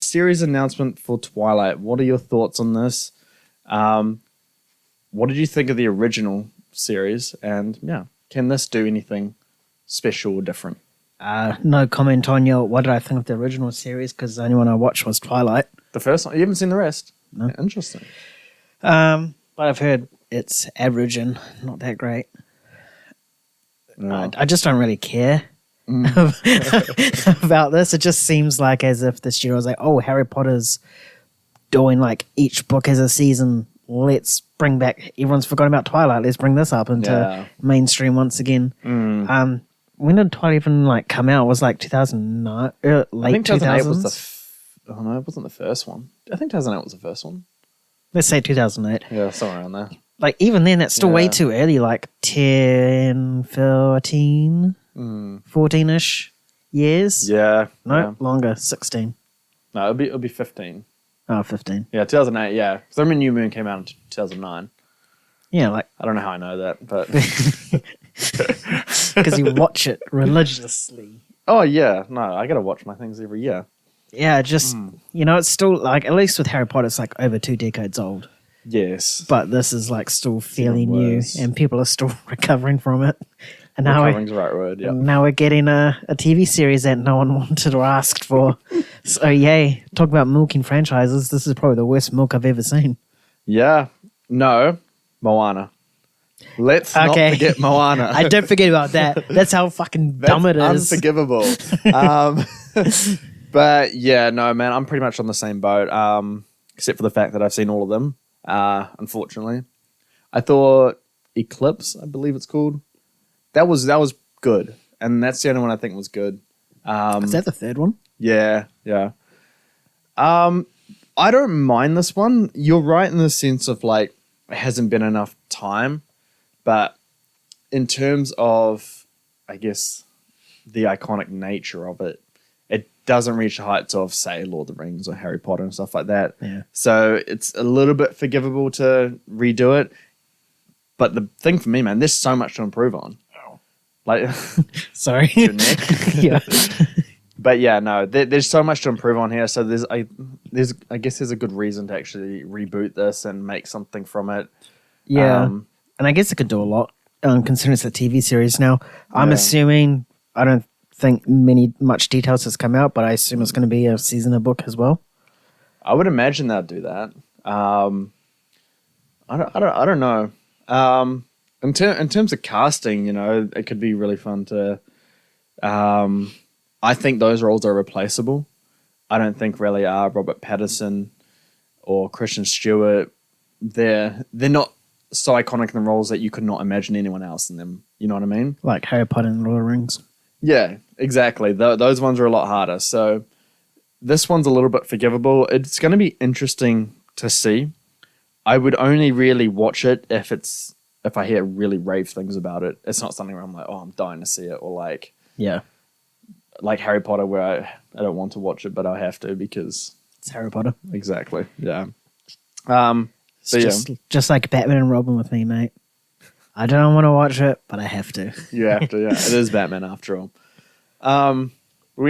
series announcement for Twilight. What are your thoughts on this? What did you think of the original series? And yeah, can this do anything special or different? No comment on what did I think of the original series, because the only one I watched was Twilight. The first one? You haven't seen the rest? No. Yeah, interesting. But I've heard it's average and not that great. No. I just don't really care about this. It just seems like as if the studio was like, oh, Harry Potter's doing like each book as a season. Let's bring back, everyone's forgotten about Twilight. Let's bring this up into mainstream once again. When did Twilight even like come out? It was like 2009, late 2008 was the oh no, it wasn't the first one. I think 2008 was the first one. Let's say 2008. Yeah, somewhere around there. Like even then, that's still way too early. Like 10, 14, 14-ish years. Yeah. No, longer, 16. No, it'll be 15. Oh, 15. Yeah, 2008. Yeah, because I remember New Moon came out in 2009. Yeah, like I don't know how I know that, but because you watch it religiously. Oh yeah, no, I gotta watch my things every year. Yeah, just it's still like, at least with Harry Potter, it's like over 2 decades old. Yes, but this is like still fairly new, and people are still recovering from it. And now recovering's the right word. Yeah. Now we're getting a TV series that no one wanted or asked for. So yay! Talk about milking franchises. This is probably the worst milk I've ever seen. Yeah. No. Moana. Let's not forget Moana. I don't forget about that. That's how fucking dumb it is. Unforgivable. But yeah, no, man, I'm pretty much on the same boat. Except for the fact that I've seen all of them. Unfortunately, I thought Eclipse, I believe it's called. That was good, and that's the only one I think was good. Is that the third one? Yeah. I don't mind this one. You're right in the sense of like, it hasn't been enough time, but in terms of, I guess, the iconic nature of it, it doesn't reach the heights of, say, Lord of the Rings or Harry Potter and stuff like that. Yeah. So it's a little bit forgivable to redo it. But the thing for me, man, there's so much to improve on. Oh. Like, sorry. Your neck. Yeah. But yeah, no, there's so much to improve on here. So I guess there's a good reason to actually reboot this and make something from it. Yeah, and I guess it could do a lot, considering it's a TV series now. I'm assuming, I don't think much details has come out, but I assume it's going to be a season of book as well. I would imagine they'll do that. I don't know. In terms of casting, it could be really fun to. I think those roles are replaceable. I don't think really Robert Pattinson or Kristen Stewart. They're not so iconic in the roles that you could not imagine anyone else in them. You know what I mean? Like Harry Potter and Lord of the Rings. Yeah, exactly. Those ones are a lot harder. So this one's a little bit forgivable. It's going to be interesting to see. I would only really watch it if I hear really rave things about it. It's not something where I'm like, oh, I'm dying to see it, or like Harry Potter, where I don't want to watch it, but I have to because it's Harry Potter. Exactly. Yeah. It's just like Batman and Robin with me, mate. I don't want to watch it, but I have to. You have to. Yeah, it is Batman after all.